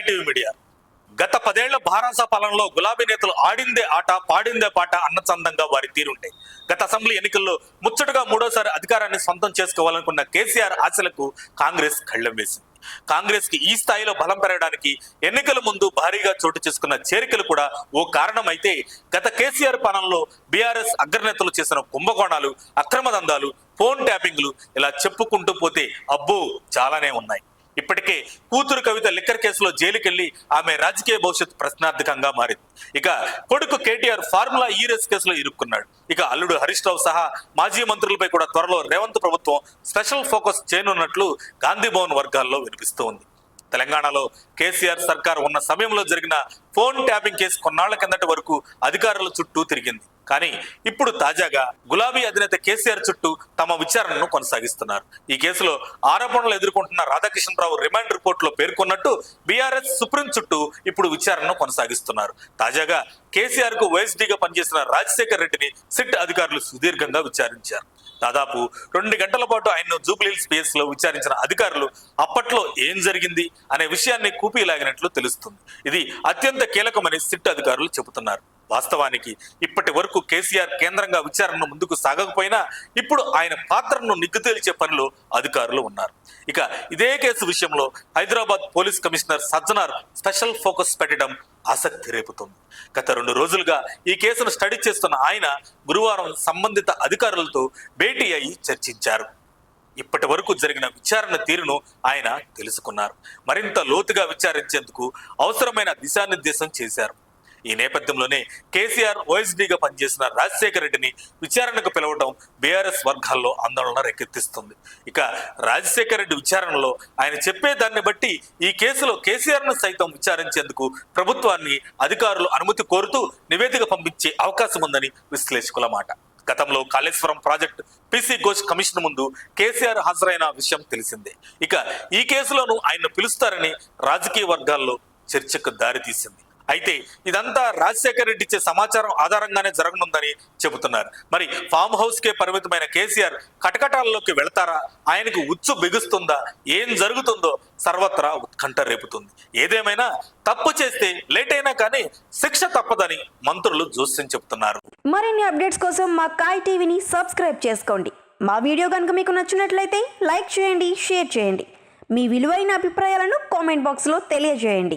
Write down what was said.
TV media. గత 10 ఏళ్ల భారాస పాలనలో గులాబీ నేతలు ఆడిందే ఆట పాడిందే పాట అన్నచందంగా వారి తీరుంటాయి. గత అసెంబ్లీ ఎన్నికల్లో ముచ్చటగా 3వ సారి అధికారాన్ని సొంతం చేసుకోవాలనుకున్న కేసీఆర్ ఆశలకు కాంగ్రెస్ కళ్ళెం వేసింది. కాంగ్రెస్ కి ఈ స్థాయిలో బలం పెరగడానికి ఎన్నికల ముందు భారీగా చోటు చేసుకున్న చేరికలు కూడా ఓ కారణమైతే, గత కేసీఆర్ పాలనలో బీఆర్ఎస్ అగ్రనేతలు చేసిన కుంభకోణాలు, అక్రమ దందాలు, ఫోన్ ట్యాపింగ్లు ఇలా చెప్పుకుంటూ పోతే అబ్బో చాలానే ఉన్నాయి. ఇప్పటికే కూతురు కవిత లిక్కర్ కేసులో జైలుకెళ్లి ఆమె రాజకీయ భవిష్యత్తు ప్రశ్నార్థకంగా మారింది. ఇక కొడుకు కేటీఆర్ ఫార్ములా రేస్ కేసులో ఇరుక్కున్నాడు. ఇక అల్లుడు హరీష్ రావు సహా మాజీ మంత్రులపై కూడా త్వరలో రేవంత్ ప్రభుత్వం స్పెషల్ ఫోకస్ చేయనున్నట్లు గాంధీ భవన్ వర్గాల్లో వినిపిస్తూ ఉంది. తెలంగాణలో కేసీఆర్ సర్కార్ ఉన్న సమయంలో జరిగిన ఫోన్ ట్యాపింగ్ కేసు కొన్నాళ్ల కిందటి వరకు అధికారుల చుట్టూ తిరిగింది. కానీ ఇప్పుడు తాజాగా గులాబీ అధినేత కేసీఆర్ చుట్టూ తమ విచారణను కొనసాగిస్తున్నారు. ఈ కేసులో ఆరోపణలు ఎదుర్కొంటున్న రాధాకృష్ణరావు రిమాండ్ రిపోర్ట్ లో పేర్కొన్నట్టు బీఆర్ఎస్ సుప్రీం చుట్టూ ఇప్పుడు విచారణను కొనసాగిస్తున్నారు. తాజాగా కేసీఆర్ కు వైఎస్డీగా పనిచేసిన రాజశేఖర్ రెడ్డిని సిట్ అధికారులు సుదీర్ఘంగా విచారించారు. దాదాపు 2 గంటల పాటు ఆయన్ను జూబ్లీహిల్స్ పిఎస్ లో విచారించిన అధికారులు అప్పట్లో ఏం జరిగింది అనే విషయాన్ని కూపీలాగినట్లు తెలుస్తుంది. ఇది అత్యంత కీలకమని సిట్ అధికారులు చెబుతున్నారు. వాస్తవానికి ఇప్పటి వరకు కేసీఆర్ కేంద్రంగా విచారణను ముందుకు సాగకపోయినా ఇప్పుడు ఆయన పాత్రను నిగ్గుతేల్చే పనిలో అధికారులు ఉన్నారు. ఇక ఇదే కేసు విషయంలో Hyderabad police commissioner Sajjanar special focus పెట్టడం ఆసక్తి రేపుతుంది. గత 2 రోజులుగా ఈ కేసును స్టడీ చేస్తున్న ఆయన గురువారం సంబంధిత అధికారులతో భేటీ అయి చర్చించారు. ఇప్పటి వరకు జరిగిన విచారణ తీరును ఆయన తెలుసుకున్నారు. మరింత లోతుగా విచారించేందుకు అవసరమైన దిశానిర్దేశం చేశారు. ఈ నేపథ్యంలోనే కేసీఆర్ ఓఎస్డీగా పనిచేసిన రాజశేఖర్ రెడ్డిని విచారణకు పిలవడం బీఆర్ఎస్ వర్గాల్లో ఆందోళన రేకెత్తిస్తుంది. ఇక రాజశేఖర్ రెడ్డి విచారణలో ఆయన చెప్పే దాన్ని బట్టి ఈ కేసులో కేసీఆర్ ను సైతం విచారించేందుకు ప్రభుత్వాన్ని అధికారులు అనుమతి కోరుతూ నివేదిక పంపించే అవకాశం ఉందని విశ్లేషకుల మాట. గతంలో Kaleshwaram project PC Ghosh commission ముందు కేసీఆర్ హాజరైన విషయం తెలిసిందే. ఇక ఈ కేసులోనూ ఆయన్ను పిలుస్తారని రాజకీయ వర్గాల్లో చర్చకు దారితీసింది. అయితే ఇదంతా రాజశేఖర్ రెడ్డి ఇచ్చే సమాచారం ఆధారంగానే జరగనుందని చెబుతున్నారు. మరి ఫామ్ హౌస్ కే పరిమితమైన కేసీఆర్ కటకటాల్లోకి వెళతారా, ఆయనకు ఉచ్చు బిగుస్తుందా, ఏం జరుగుతుందో సర్వత్రా ఉత్కంఠ రేపుతుంది. ఏదేమైనా తప్పు చేస్తే లేట్ అయినా కానీ శిక్ష తప్పదని మంత్రులు జోస్యం చెబుతున్నారు. మరిన్ని అప్డేట్స్ కోసం మా కాయ్ టీవీని సబ్స్క్రైబ్ చేసుకోండి. మా వీడియో కనుక మీకు నచ్చినట్లయితే లైక్ చేయండి, షేర్ చేయండి. మీ విలువైన అభిప్రాయాలను కామెంట్ బాక్స్లో తెలియజేయండి.